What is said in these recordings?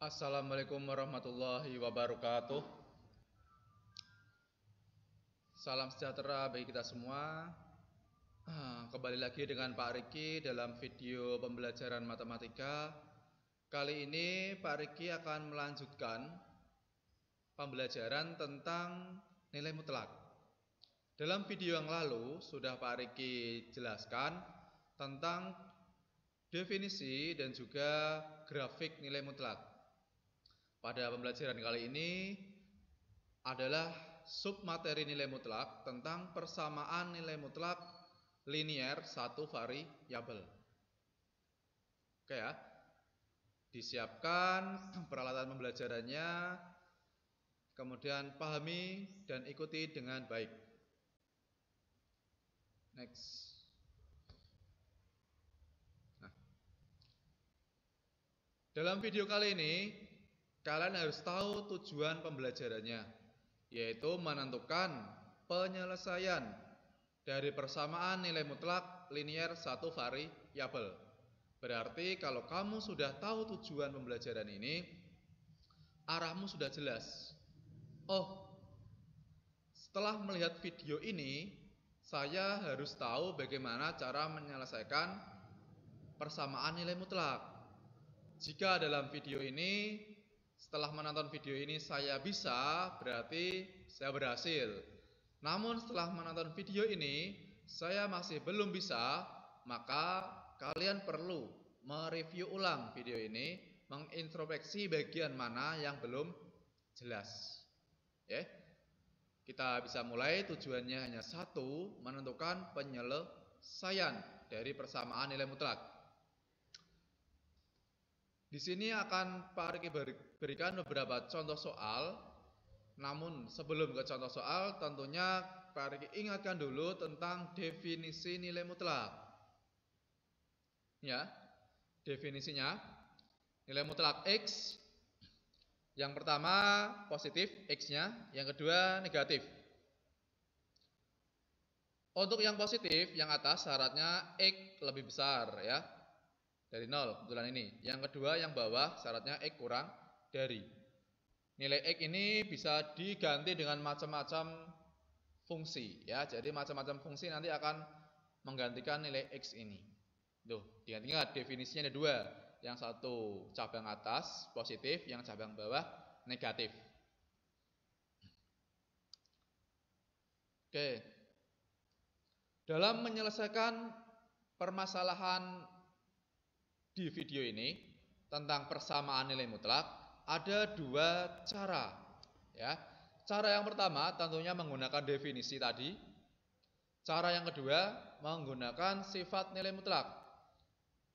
Assalamualaikum warahmatullahi wabarakatuh. Salam sejahtera bagi kita semua. Kembali lagi dengan Pak Riki dalam video pembelajaran matematika. Kali ini Pak Riki akan melanjutkan pembelajaran tentang nilai mutlak. Dalam video yang lalu sudah Pak Riki jelaskan tentang definisi dan juga grafik nilai mutlak. Pada pembelajaran kali ini adalah submateri nilai mutlak tentang persamaan nilai mutlak linier satu variabel. Oke ya. Disiapkan peralatan pembelajarannya, kemudian pahami dan ikuti dengan baik. Next. Dalam video kali ini kalian harus tahu tujuan pembelajarannya, yaitu menentukan penyelesaian dari persamaan nilai mutlak linier satu variabel. Berarti kalau kamu sudah tahu tujuan pembelajaran ini, arahmu sudah jelas. Oh, setelah melihat video ini, saya harus tahu bagaimana cara menyelesaikan persamaan nilai mutlak. Jika dalam video ini, setelah menonton video ini saya bisa, berarti saya berhasil. Namun setelah menonton video ini saya masih belum bisa, maka kalian perlu mereview ulang video ini, mengintrospeksi bagian mana yang belum jelas. Kita bisa mulai. Tujuannya hanya satu, menentukan penyelesaian dari persamaan nilai mutlak. Di sini akan Pak Riki berikan beberapa contoh soal. Namun sebelum ke contoh soal, tentunya Pak Riki ingatkan dulu tentang definisi nilai mutlak. Ya, definisinya nilai mutlak X. Yang pertama positif X-nya, yang kedua negatif. Untuk yang positif, yang atas syaratnya X lebih besar ya, dari 0 kebetulan ini. Yang kedua yang bawah syaratnya X kurang dari. Nilai X ini bisa diganti dengan macam-macam fungsi ya. Jadi macam-macam fungsi nanti akan menggantikan nilai X ini. Tuh, ingat definisinya ada dua. Yang satu cabang atas positif, yang cabang bawah negatif. Oke. Dalam menyelesaikan permasalahan di video ini tentang persamaan nilai mutlak ada dua cara ya. Cara yang pertama tentunya menggunakan definisi tadi. Cara yang kedua menggunakan sifat nilai mutlak.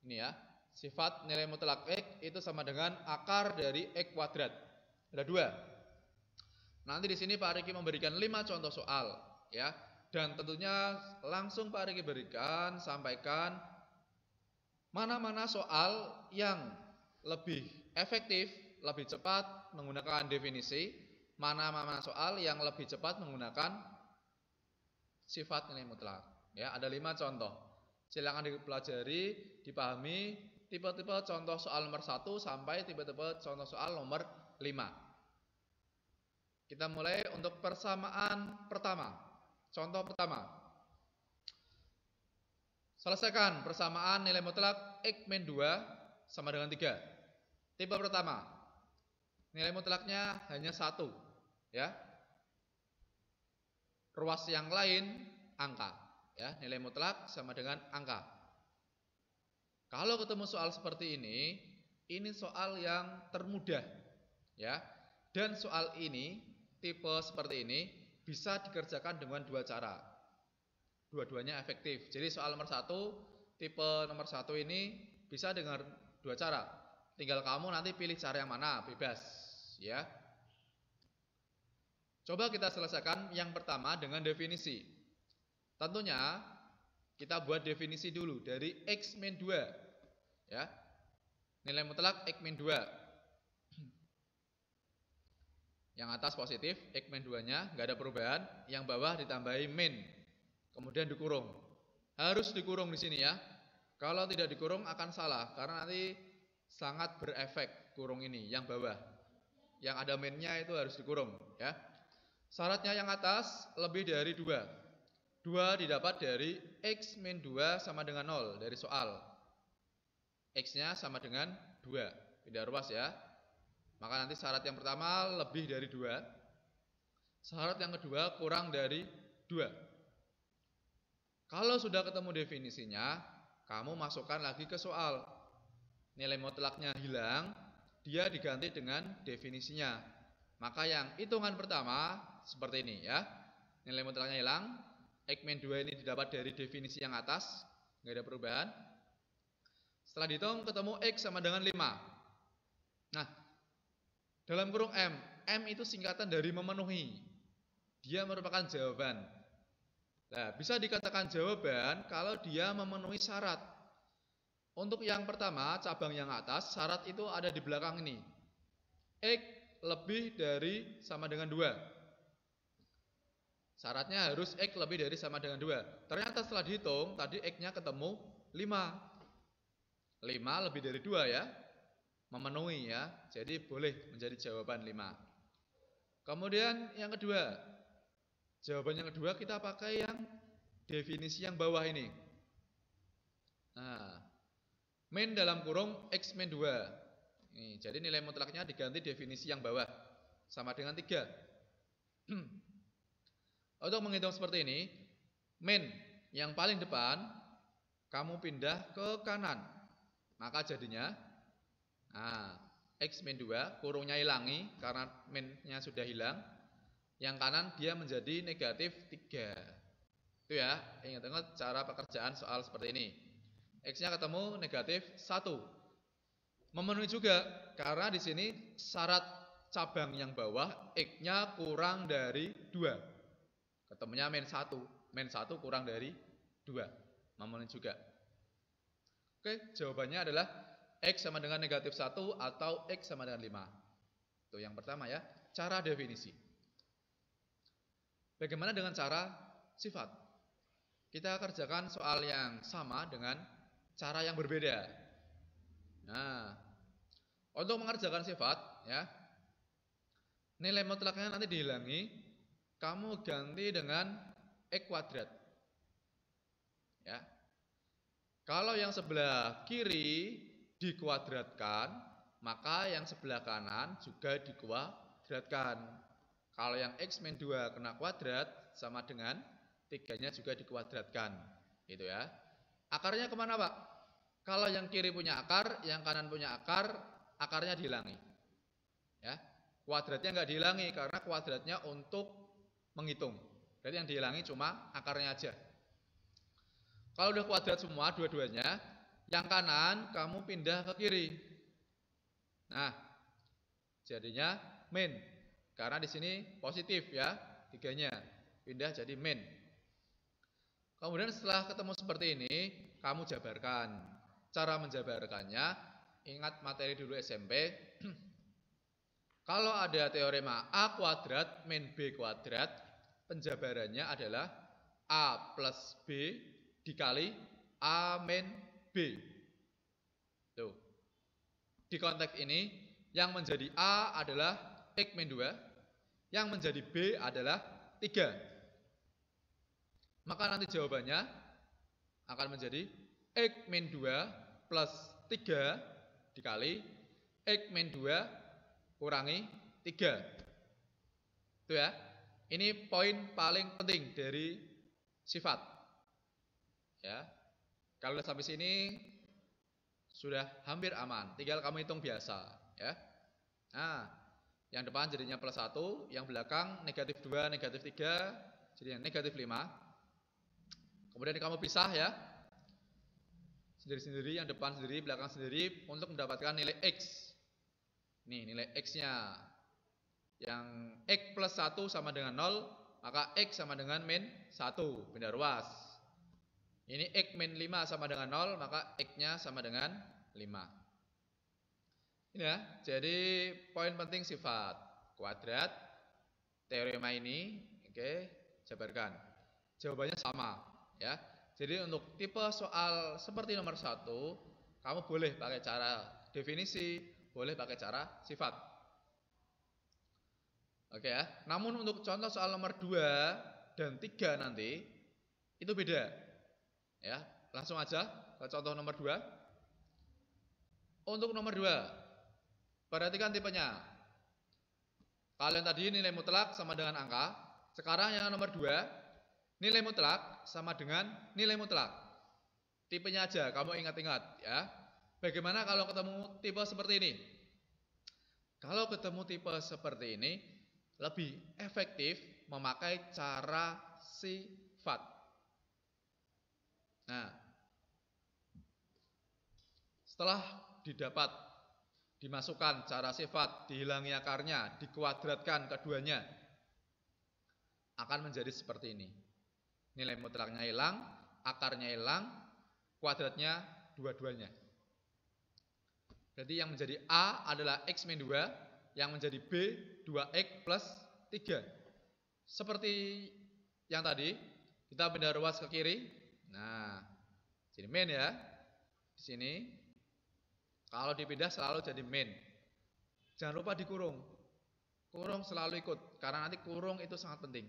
Ini ya, sifat nilai mutlak X itu sama dengan akar dari X kuadrat. Ada dua. Nanti di sini Pak Riki memberikan 5 contoh soal ya, dan tentunya langsung Pak Riki berikan sampaikan mana-mana soal yang lebih efektif, lebih cepat menggunakan definisi, mana-mana soal yang lebih cepat menggunakan sifat nilai mutlak. Ya, ada 5 contoh. Silakan dipelajari, dipahami tipe-tipe contoh soal nomor 1 sampai tipe-tipe contoh soal nomor 5. Kita mulai untuk persamaan pertama. Contoh pertama. Selesaikan persamaan nilai mutlak X-2 sama dengan 3. Tipe pertama, nilai mutlaknya hanya 1 ya. Ruas yang lain angka ya. Nilai mutlak sama dengan angka. Kalau ketemu soal seperti ini soal yang termudah ya. Dan soal ini, tipe seperti ini bisa dikerjakan dengan dua cara. Dua-duanya efektif. Jadi soal nomor 1, tipe nomor 1 ini bisa dengan dua cara. Tinggal kamu nanti pilih cara yang mana, bebas ya. Coba kita selesaikan yang pertama dengan definisi. Tentunya kita buat definisi dulu dari X-2 ya. Nilai mutlak X-2. Yang atas positif, X-2-nya nggak ada perubahan, yang bawah ditambahi min. Kemudian dikurung. Harus dikurung di sini ya. Kalau tidak dikurung akan salah karena nanti sangat berefek kurung ini, yang bawah. Yang ada min-nya itu harus dikurung, ya. Syaratnya yang atas lebih dari 2. 2 didapat dari X min 2 sama dengan 0 dari soal. X-nya sama dengan 2. Pindah ruas ya. Maka nanti syarat yang pertama lebih dari 2. Syarat yang kedua kurang dari 2. Kalau sudah ketemu definisinya, kamu masukkan lagi ke soal. Nilai mutlaknya hilang, dia diganti dengan definisinya. Maka yang hitungan pertama seperti ini ya. Nilai mutlaknya hilang, X min 2 ini didapat dari definisi yang atas, nggak ada perubahan. Setelah dihitung ketemu X sama dengan 5. Nah, dalam kurung M itu singkatan dari memenuhi. Dia merupakan jawaban. Nah, bisa dikatakan jawaban kalau dia memenuhi syarat. Untuk yang pertama, cabang yang atas, syarat itu ada di belakang ini. X lebih dari sama dengan 2. Syaratnya harus X lebih dari sama dengan 2. Ternyata setelah dihitung, tadi X-nya ketemu 5. 5 lebih dari 2 ya. Memenuhi ya. Jadi boleh menjadi jawaban 5. Kemudian yang kedua. Jawaban yang kedua kita pakai yang definisi yang bawah ini. Nah, min dalam kurung X min 2. Nih, jadi nilai mutlaknya diganti definisi yang bawah. Sama dengan 3. Untuk menghitung seperti ini, min yang paling depan kamu pindah ke kanan. Maka jadinya X min 2 kurungnya hilangi karena min-nya sudah hilang. Yang kanan dia menjadi negatif 3. Itu ya, ingat-ingat cara pekerjaan soal seperti ini. X-nya ketemu negatif 1. Memenuhi juga karena di sini syarat cabang yang bawah X-nya kurang dari 2. Ketemunya min 1. Min 1 kurang dari 2. Memenuhi juga. Oke, jawabannya adalah X sama dengan negatif 1 atau X sama dengan 5. Itu yang pertama ya, cara definisi. Bagaimana dengan cara sifat? Kita kerjakan soal yang sama dengan cara yang berbeda. Nah, untuk mengerjakan sifat ya, nilai mutlaknya nanti dihilangi, kamu ganti dengan X kuadrat. Ya. Kalau yang sebelah kiri dikuadratkan, maka yang sebelah kanan juga dikuadratkan. Kalau yang X min 2 kena kuadrat, sama dengan 3-nya juga dikuadratkan. Gitu ya. Akarnya kemana Pak? Kalau yang kiri punya akar, yang kanan punya akar, akarnya dihilangi. Ya. Kuadratnya nggak dihilangi, karena kuadratnya untuk menghitung. Jadi yang dihilangi cuma akarnya aja. Kalau udah kuadrat semua dua-duanya, yang kanan kamu pindah ke kiri. Nah, jadinya min. Karena di sini positif ya, 3-nya pindah jadi min. Kemudian setelah ketemu seperti ini, kamu jabarkan. Cara menjabarkannya, ingat materi dulu SMP. Kalau ada teorema A kuadrat min B kuadrat, penjabarannya adalah A plus B dikali A min B. Tuh. Di konteks ini, yang menjadi A adalah X min 2, yang menjadi B adalah 3. Maka nanti jawabannya akan menjadi X min 2 plus 3 dikali X min 2 kurangi 3. Itu ya. Ini poin paling penting dari sifat. Ya. Kalau sudah sampai sini sudah hampir aman. Tinggal kamu hitung biasa, ya. Nah, yang depan jadinya plus 1, yang belakang negatif 2, negatif 3, jadinya negatif 5. Kemudian kamu pisah ya. Sendiri-sendiri, yang depan sendiri, belakang sendiri untuk mendapatkan nilai X. Nih, nilai X-nya. Yang X plus 1 sama dengan 0, maka X sama dengan min 1. Pindah ruas. Ini X min 5 sama dengan 0, maka X-nya sama dengan 5. Ini ya, jadi poin penting sifat kuadrat teorema ini, oke, jabarkan. Jawabannya sama, ya. Jadi untuk tipe soal seperti nomor 1, kamu boleh pakai cara definisi, boleh pakai cara sifat. Oke ya. Namun untuk contoh soal nomor 2 dan 3 nanti itu beda. Ya, langsung aja ke contoh nomor 2. Untuk nomor 2, perhatikan tipenya. Kalian tadi nilai mutlak sama dengan angka. Sekarang yang nomor 2, nilai mutlak sama dengan nilai mutlak. Tipenya aja kamu ingat-ingat ya. Bagaimana kalau ketemu tipe seperti ini? Kalau ketemu tipe seperti ini, lebih efektif memakai cara sifat. Nah, setelah dimasukkan cara sifat, dihilangi akarnya, dikuadratkan keduanya, akan menjadi seperti ini. Nilai mutlaknya hilang, akarnya hilang, kuadratnya dua-duanya. Berarti yang menjadi A adalah X min 2, yang menjadi B 2X plus 3. Seperti yang tadi, kita pindah ruas ke kiri. Nah, jadi min ya. Di sini kalau dipindah selalu jadi min. Jangan lupa dikurung. Kurung selalu ikut, karena nanti kurung itu sangat penting.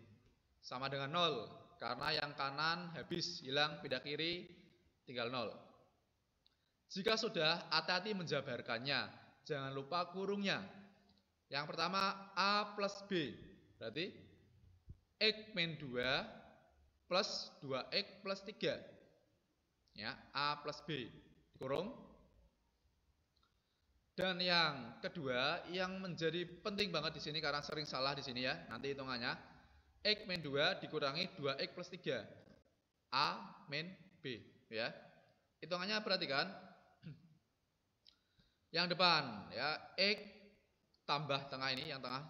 Sama dengan 0, karena yang kanan habis, hilang, pindah kiri, tinggal 0. Jika sudah, hati-hati menjabarkannya. Jangan lupa kurungnya. Yang pertama A plus B, berarti X min 2 plus 2X plus 3. Ya, A plus B dikurung. Dan yang kedua yang menjadi penting banget di sini karena sering salah di sini ya, nanti hitungannya X min 2 dikurangi 2X plus 3. A min B ya. Hitungannya perhatikan. Yang depan ya, X tambah tengah ini, yang tengah,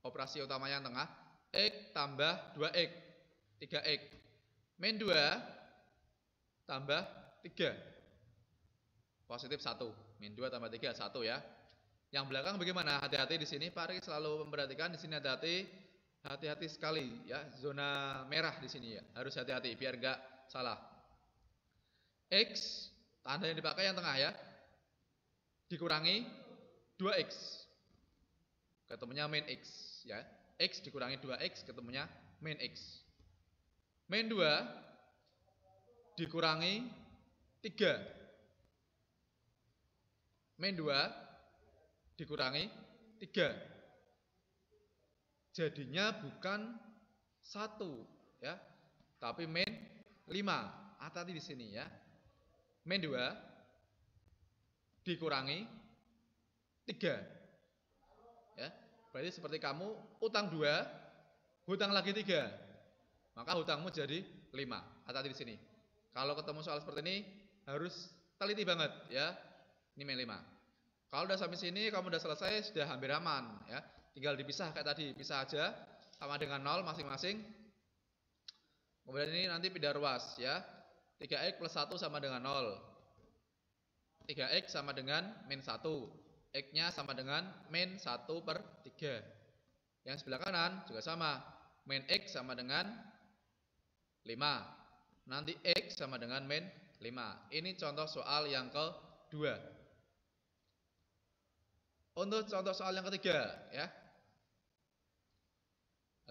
operasi utamanya yang tengah, X tambah 2X, 3X. Min 2 tambah 3. Positif 1. Min 2 tambah 3, 1 ya. Yang belakang bagaimana? Hati-hati di sini, Pak Ari selalu memperhatikan di sini hati-hati sekali ya, zona merah di sini ya. Harus hati-hati biar enggak salah. X, tanda yang dipakai yang tengah ya. Dikurangi 2X. Ketemunya min X ya. X dikurangi 2X ketemunya min X. Min 2 dikurangi 3. Min 2 dikurangi 3. Jadinya bukan 1 ya, tapi min 5. Hati-hati di sini ya. Min 2 dikurangi 3. Ya, berarti seperti kamu utang 2, hutang lagi 3, maka hutangmu jadi 5. Hati-hati di sini. Kalau ketemu soal seperti ini harus teliti banget ya. Ini min 5. Kalau udah sampai sini kamu udah selesai, sudah hampir aman ya. Tinggal dipisah kayak tadi, pisah aja sama dengan 0 masing-masing. Kemudian ini nanti pindah ruas ya. 3X plus 1 sama dengan 0. 3X sama dengan min 1. X-nya sama dengan min 1 per 3. Yang sebelah kanan juga sama. Min X sama dengan 5. Nanti X sama dengan min 5. Ini contoh soal yang kedua. Untuk contoh soal yang ketiga ya.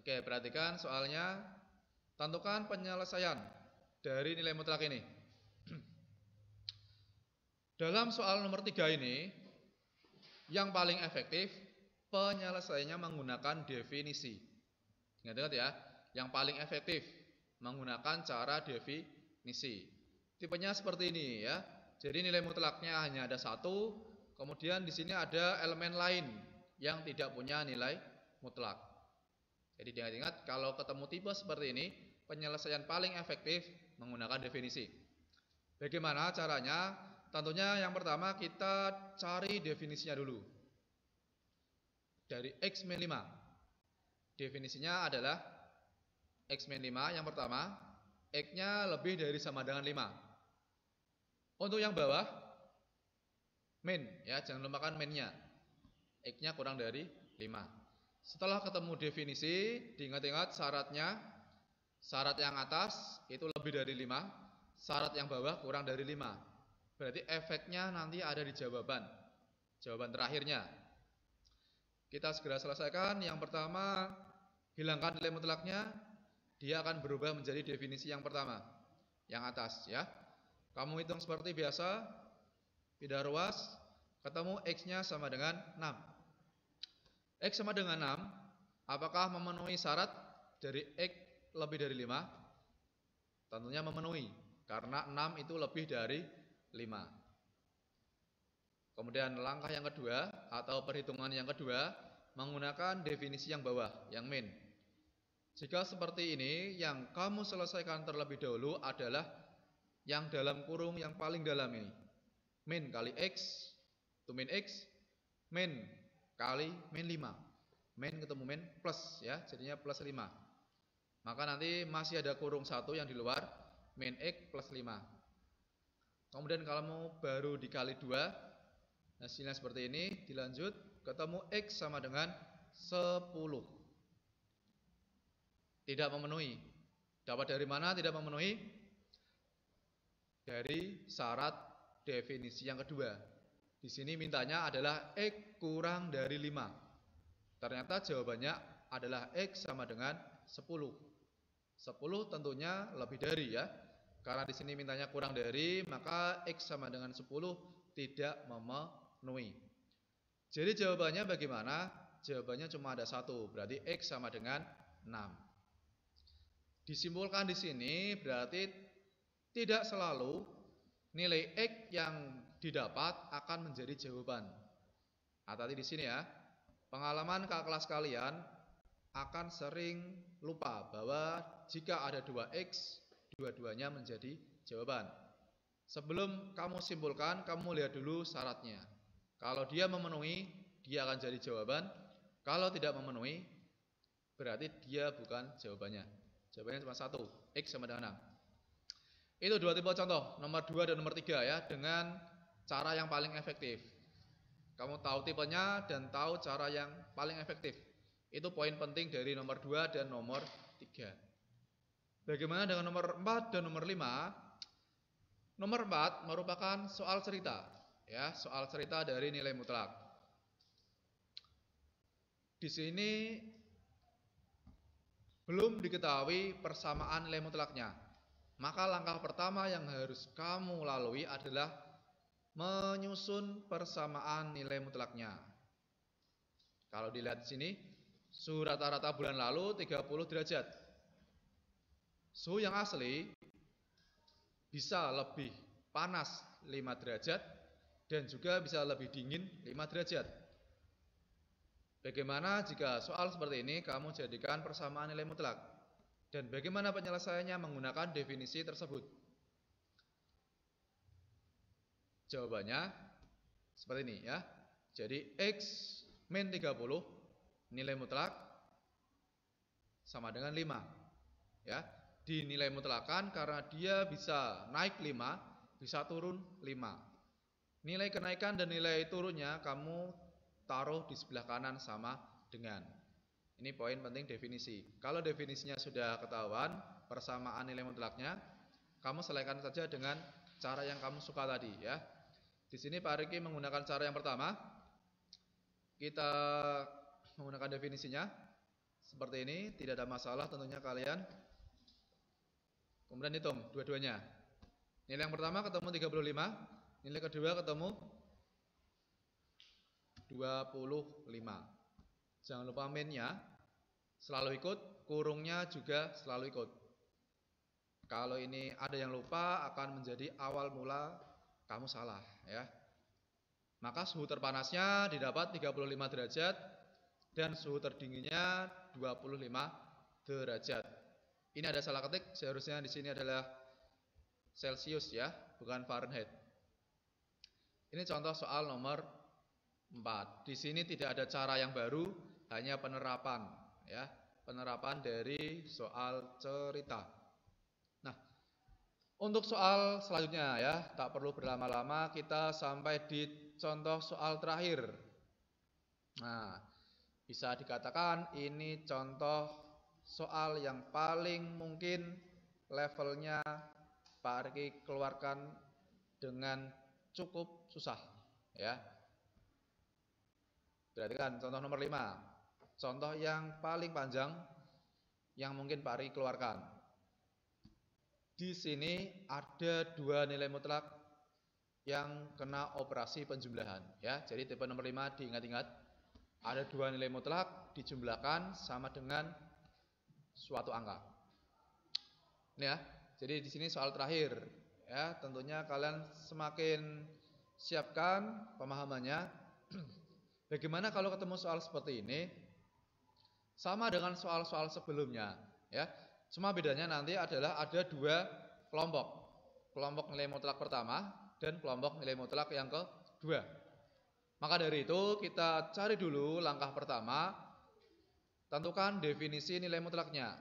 Oke, perhatikan soalnya. Tentukan penyelesaian dari nilai mutlak ini. Dalam soal nomor 3 ini, yang paling efektif penyelesaiannya menggunakan definisi. Ingat-ingat ya, yang paling efektif menggunakan cara definisi. Tipenya seperti ini ya. Jadi nilai mutlaknya hanya ada 1, kemudian di sini ada elemen lain yang tidak punya nilai mutlak. Jadi diingat-ingat kalau ketemu tipe seperti ini, penyelesaian paling efektif menggunakan definisi. Bagaimana caranya? Tentunya yang pertama kita cari definisinya dulu. Dari X min 5. Definisinya adalah X min 5 yang pertama, X-nya lebih dari sama dengan 5. Untuk yang bawah, min ya, jangan lupakan minnya. X-nya kurang dari 5. Setelah ketemu definisi, diingat-ingat syaratnya. Syarat yang atas itu lebih dari 5, syarat yang bawah kurang dari 5. Berarti efeknya nanti ada di jawaban. Jawaban terakhirnya. Kita segera selesaikan. Yang pertama, hilangkan nilai mutlaknya. Dia akan berubah menjadi definisi yang pertama, yang atas ya. Kamu hitung seperti biasa. Pindah ruas, ketemu X-nya sama dengan 6. X sama dengan 6, apakah memenuhi syarat dari X lebih dari 5? Tentunya memenuhi, karena 6 itu lebih dari 5. Kemudian langkah yang kedua, atau perhitungan yang kedua, menggunakan definisi yang bawah, yang min. Jika seperti ini, yang kamu selesaikan terlebih dahulu adalah yang dalam kurung yang paling dalam ini. Min kali X, itu min X, min kali min 5. Min ketemu min plus ya, jadinya plus 5. Maka nanti masih ada kurung 1 yang di luar, min X plus 5. Kemudian kalau baru dikali 2, hasilnya seperti ini, dilanjut, ketemu X sama dengan 10. Tidak memenuhi. Dapat dari mana tidak memenuhi? Dari syarat definisi yang kedua. Di sini mintanya adalah X kurang dari 5. Ternyata jawabannya adalah X sama dengan 10. 10 tentunya lebih dari ya. Karena di sini mintanya kurang dari, maka X sama dengan 10 tidak memenuhi. Jadi jawabannya bagaimana? Jawabannya cuma ada 1, berarti X sama dengan 6. Disimpulkan di sini berarti tidak selalu nilai X yang didapat akan menjadi jawaban. Hati-hati di sini ya. Pengalaman kakak kelas kalian akan sering lupa bahwa jika ada 2X, dua-duanya menjadi jawaban. Sebelum kamu simpulkan, kamu lihat dulu syaratnya. Kalau dia memenuhi, dia akan jadi jawaban. Kalau tidak memenuhi, berarti dia bukan jawabannya. Jawabannya cuma 1, X sama dengan 6. Itu dua tipe contoh, nomor 2 dan nomor 3 ya, dengan cara yang paling efektif. Kamu tahu tipenya dan tahu cara yang paling efektif. Itu poin penting dari nomor 2 dan nomor 3. Bagaimana dengan nomor 4 dan nomor 5? Nomor 4 merupakan soal cerita, ya, soal cerita dari nilai mutlak. Di sini belum diketahui persamaan nilai mutlaknya. Maka langkah pertama yang harus kamu lalui adalah menyusun persamaan nilai mutlaknya. Kalau dilihat di sini, suhu rata-rata bulan lalu 30 derajat. Suhu yang asli bisa lebih panas 5 derajat dan juga bisa lebih dingin 5 derajat. Bagaimana jika soal seperti ini kamu jadikan persamaan nilai mutlak? Dan bagaimana penyelesaiannya menggunakan definisi tersebut? Jawabannya seperti ini ya. Jadi X min 30 nilai mutlak sama dengan 5. Ya, dinilai mutlakan karena dia bisa naik 5, bisa turun 5. Nilai kenaikan dan nilai turunnya kamu taruh di sebelah kanan sama dengan. Ini poin penting definisi. Kalau definisinya sudah ketahuan, persamaan nilai mutlaknya, kamu selesaikan saja dengan cara yang kamu suka tadi ya. Di sini Pak Riki menggunakan cara yang pertama. Kita menggunakan definisinya seperti ini, tidak ada masalah tentunya kalian. Kemudian hitung dua-duanya. Nilai yang pertama ketemu 35, nilai kedua ketemu 25. Jangan lupa minnya selalu ikut, kurungnya juga selalu ikut. Kalau ini ada yang lupa akan menjadi awal mula kamu salah ya. Maka suhu terpanasnya didapat 35 derajat dan suhu terdinginnya 25 derajat. Ini ada salah ketik, seharusnya di sini adalah Celcius ya, bukan Fahrenheit. Ini contoh soal nomor 4. Di sini tidak ada cara yang baru, hanya penerapan ya, penerapan dari soal cerita. Nah, untuk soal selanjutnya ya, tak perlu berlama-lama, kita sampai di contoh soal terakhir. Nah, bisa dikatakan ini contoh soal yang paling mungkin levelnya Pak Riki keluarkan dengan cukup susah ya. Perhatikan contoh nomor 5. Contoh yang paling panjang yang mungkin Pak Ri keluarkan. Di sini ada 2 nilai mutlak yang kena operasi penjumlahan ya. Jadi tipe nomor 5 diingat-ingat. Ada 2 nilai mutlak dijumlahkan sama dengan suatu angka. Ini ya. Jadi di sini soal terakhir ya. Tentunya kalian semakin siapkan pemahamannya. Bagaimana kalau ketemu soal seperti ini? Sama dengan soal-soal sebelumnya ya. Cuma bedanya nanti adalah ada 2 kelompok. Kelompok nilai mutlak pertama dan kelompok nilai mutlak yang kedua. Maka dari itu kita cari dulu langkah pertama, tentukan definisi nilai mutlaknya.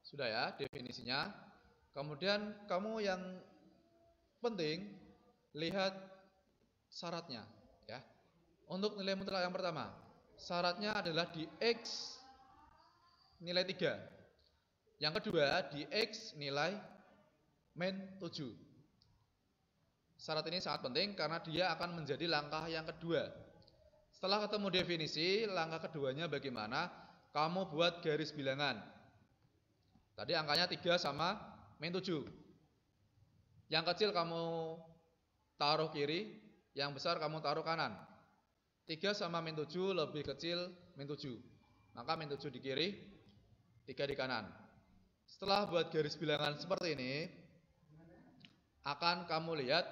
Sudah ya definisinya. Kemudian kamu yang penting lihat syaratnya ya. Untuk nilai mutlak yang pertama, syaratnya adalah di X nilai 3. Yang kedua di X nilai min 7. Syarat ini sangat penting karena dia akan menjadi langkah yang kedua. Setelah ketemu definisi, langkah keduanya bagaimana? Kamu buat garis bilangan. Tadi angkanya 3 sama min 7. Yang kecil kamu taruh kiri, yang besar kamu taruh kanan. 3 sama min 7 lebih kecil min 7. Maka min 7 di kiri, 3 di kanan. Setelah buat garis bilangan seperti ini, akan kamu lihat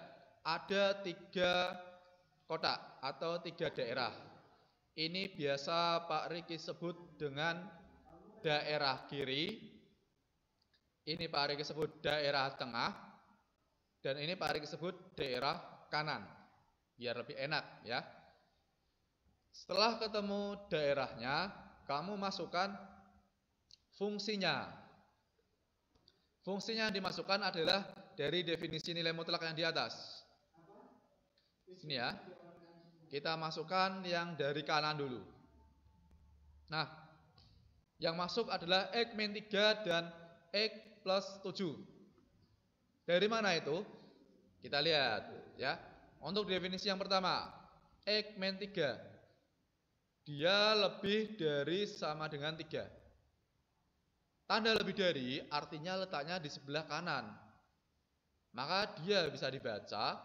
ada 3 kotak atau 3 daerah. Ini biasa Pak Riki sebut dengan daerah kiri. Ini Pak Riki sebut daerah tengah. Dan ini Pak Riki sebut daerah kanan. Biar lebih enak ya. Setelah ketemu daerahnya, kamu masukkan fungsinya. Fungsinya yang dimasukkan adalah dari definisi nilai mutlak yang di atas. Sini ya. Kita masukkan yang dari kanan dulu. Nah, yang masuk adalah X min 3 dan X plus 7. Dari mana itu? Kita lihat ya. Untuk definisi yang pertama, X min 3. Dia lebih dari sama dengan 3. Tanda lebih dari artinya letaknya di sebelah kanan. Maka dia bisa dibaca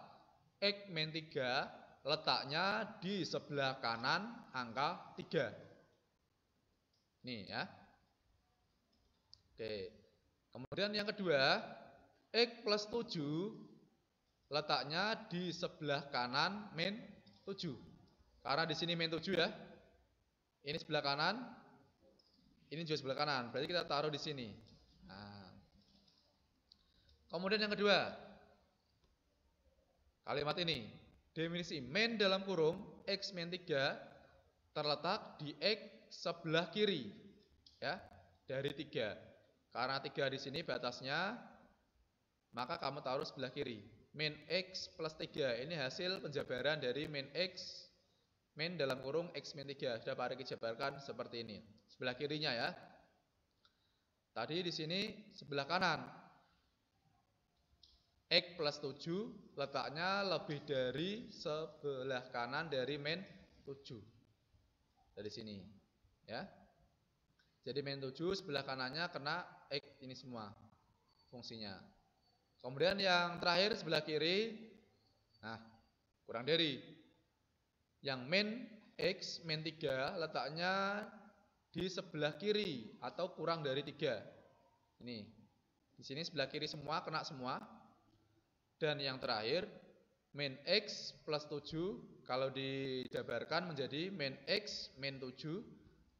X min 3 letaknya di sebelah kanan angka 3. Nih ya. Oke. Kemudian yang kedua, X plus 7 letaknya di sebelah kanan min 7. Karena di sini min 7 ya. Ini sebelah kanan. Ini juga sebelah kanan. Berarti kita taruh di sini. Nah. Kemudian yang kedua, kalimat ini, definisi min dalam kurung X min 3 terletak di X sebelah kiri ya, dari 3. Karena 3 di sini batasnya, maka kamu taruh sebelah kiri. Min X plus 3 ini hasil penjabaran dari min X min dalam kurung X min 3. Sudah Pak Riki jabarkan seperti ini. Sebelah kirinya ya. Tadi di sini sebelah kanan. X plus 7 letaknya lebih dari sebelah kanan dari min 7. Dari sini ya. Jadi min 7 sebelah kanannya kena X ini semua fungsinya. Kemudian yang terakhir sebelah kiri. Nah, kurang dari. Yang min X min 3 letaknya di sebelah kiri atau kurang dari 3. Ini. Di sini sebelah kiri semua kena semua. Dan yang terakhir min X plus 7 kalau dijabarkan menjadi min X min 7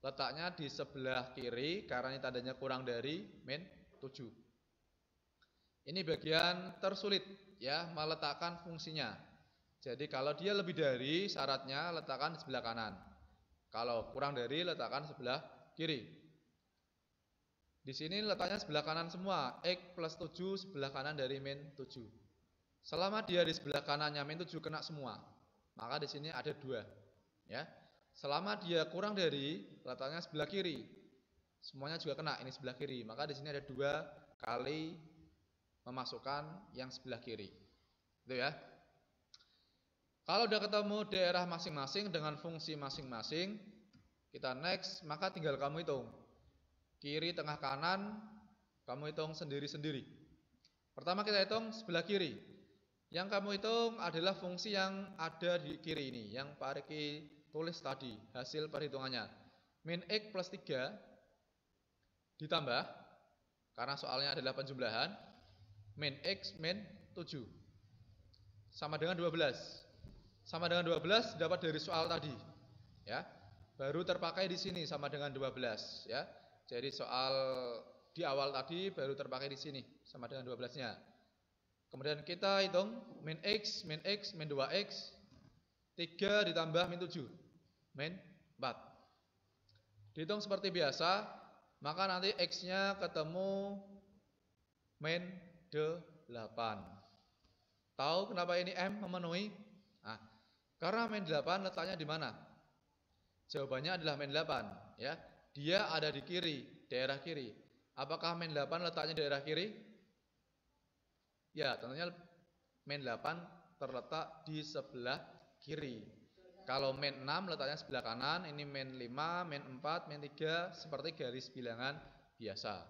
letaknya di sebelah kiri karena ini tandanya kurang dari min 7. Ini bagian tersulit ya, meletakkan fungsinya. Jadi kalau dia lebih dari syaratnya letakkan di sebelah kanan. Kalau kurang dari letakkan sebelah kiri. Di sini letaknya sebelah kanan semua. X plus 7 sebelah kanan dari min 7. Selama dia di sebelah kanannya min 7 kena semua. Maka di sini ada 2. Ya. Selama dia kurang dari letaknya sebelah kiri. Semuanya juga kena, ini sebelah kiri. Maka di sini ada 2 kali memasukkan yang sebelah kiri. Itu ya. Kalau udah ketemu daerah masing-masing dengan fungsi masing-masing, kita next, maka tinggal kamu hitung. Kiri, tengah, kanan, kamu hitung sendiri-sendiri. Pertama kita hitung sebelah kiri. Yang kamu hitung adalah fungsi yang ada di kiri ini, yang Pak Riki tulis tadi, hasil perhitungannya. Min X plus 3 ditambah, karena soalnya adalah penjumlahan, min X min 7 sama dengan 12. Sama dengan 12 dapat dari soal tadi, ya. Baru terpakai di sini sama dengan 12, ya. Jadi soal di awal tadi baru terpakai di sini sama dengan 12-nya. Kemudian kita hitung min X, min 2X, 3 ditambah min 7, min 4. Dihitung seperti biasa, maka nanti X-nya ketemu min 8. Tahu kenapa ini M memenuhi? Nah, karena min 8 letaknya di mana? Jawabannya adalah min 8, ya. Dia ada di kiri, daerah kiri. Apakah min 8 letaknya daerah kiri? Ya, tentunya min 8 terletak di sebelah kiri. Kalau min 6 letaknya sebelah kanan, ini min 5, min 4, min 3 seperti garis bilangan biasa.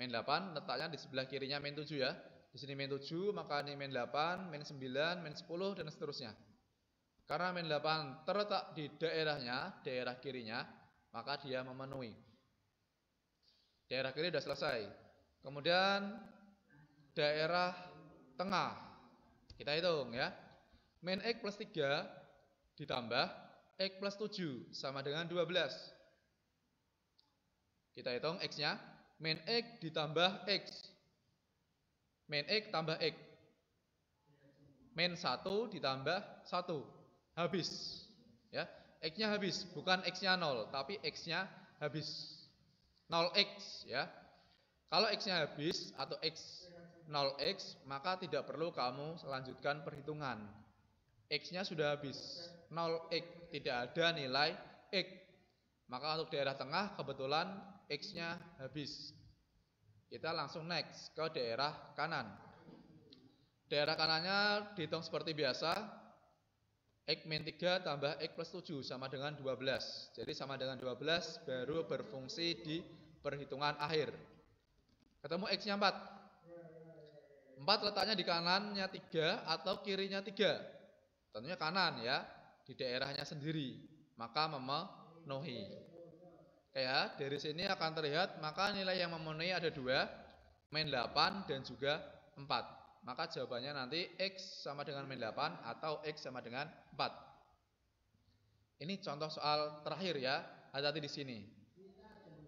Min 8 letaknya di sebelah kirinya min 7, ya. Di sini min 7, maka ini min 8, min 9, min 10 dan seterusnya. Karena min 8 terletak di daerahnya, daerah kirinya, maka dia memenuhi. Daerah kiri sudah selesai. Kemudian daerah tengah. Kita hitung, ya. Min X plus 3 ditambah X plus 7 sama dengan 12. Kita hitung X-nya. Min X ditambah X. Min X tambah X. Min 1 ditambah 1. Habis, ya. X-nya habis, bukan X-nya 0, tapi X-nya habis. 0X, ya. Kalau X-nya habis atau X 0X, maka tidak perlu kamu lanjutkan perhitungan. X-nya sudah habis, 0X, tidak ada nilai X. Maka untuk daerah tengah kebetulan X-nya habis. Kita langsung next ke daerah kanan. Daerah kanannya dihitung seperti biasa. X min 3 tambah X plus 7 sama dengan 12. Jadi sama dengan 12 baru berfungsi di perhitungan akhir. Ketemu X-nya 4. 4 letaknya di kanannya 3 atau kirinya 3. Tentunya kanan, ya, di daerahnya sendiri. Maka memenuhi. Oke, ya, dari sini akan terlihat maka nilai yang memenuhi ada 2, min 8 dan juga 4. Maka jawabannya nanti X sama dengan min 8 atau X sama dengan 4. Ini contoh soal terakhir, ya. Hati-hati di sini.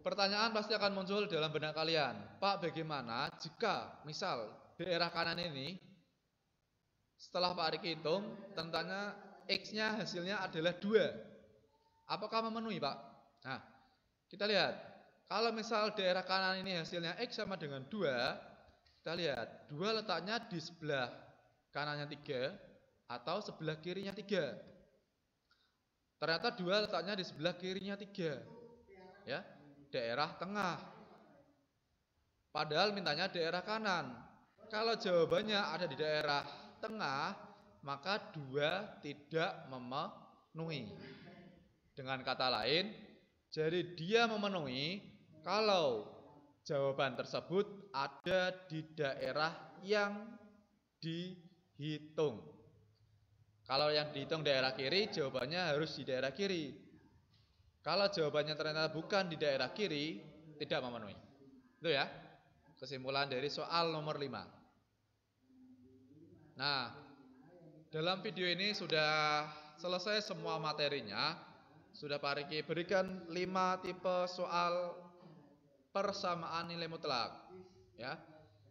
Pertanyaan pasti akan muncul dalam benak kalian. Pak, bagaimana jika misal daerah kanan ini setelah Pak Riki hitung tentangnya X-nya hasilnya adalah 2. Apakah memenuhi, Pak? Nah, kita lihat. Kalau misal daerah kanan ini hasilnya X sama dengan 2, kita lihat, 2 letaknya di sebelah kanannya 3 atau sebelah kirinya 3. Ternyata 2 letaknya di sebelah kirinya 3. Ya, daerah tengah. Padahal mintanya daerah kanan. Kalau jawabannya ada di daerah tengah, maka 2 tidak memenuhi. Dengan kata lain, jadi dia memenuhi kalau jawaban tersebut ada di daerah yang dihitung. Kalau yang dihitung daerah kiri, jawabannya harus di daerah kiri. Kalau jawabannya ternyata bukan di daerah kiri, tidak memenuhi. Itu, ya, kesimpulan dari soal nomor 5. Nah, dalam video ini sudah selesai semua materinya. Sudah Pak Riki berikan 5 tipe soal persamaan nilai mutlak, ya.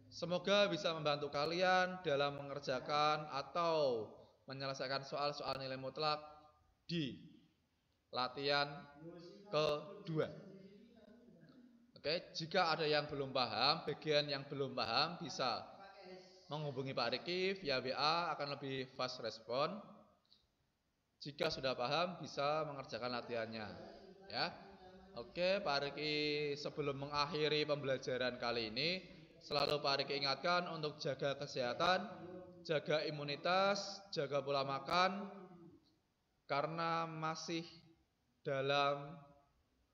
Semoga bisa membantu kalian dalam mengerjakan atau menyelesaikan soal-soal nilai mutlak di latihan kedua. Oke, jika ada yang belum paham, bagian yang belum paham bisa menghubungi Pak Riki via WA, akan lebih fast respon. Jika sudah paham bisa mengerjakan latihannya, ya. Oke, Pak Riki sebelum mengakhiri pembelajaran kali ini, selalu Pak Riki ingatkan untuk jaga kesehatan, jaga imunitas, jaga pola makan, karena masih dalam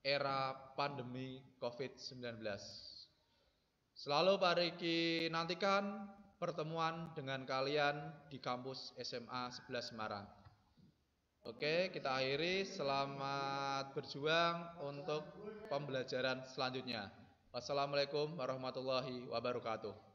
era pandemi COVID-19. Selalu Pak Riki nantikan pertemuan dengan kalian di kampus SMA 11 Semarang. Oke, kita akhiri. Selamat berjuang untuk pembelajaran selanjutnya. Wassalamualaikum warahmatullahi wabarakatuh.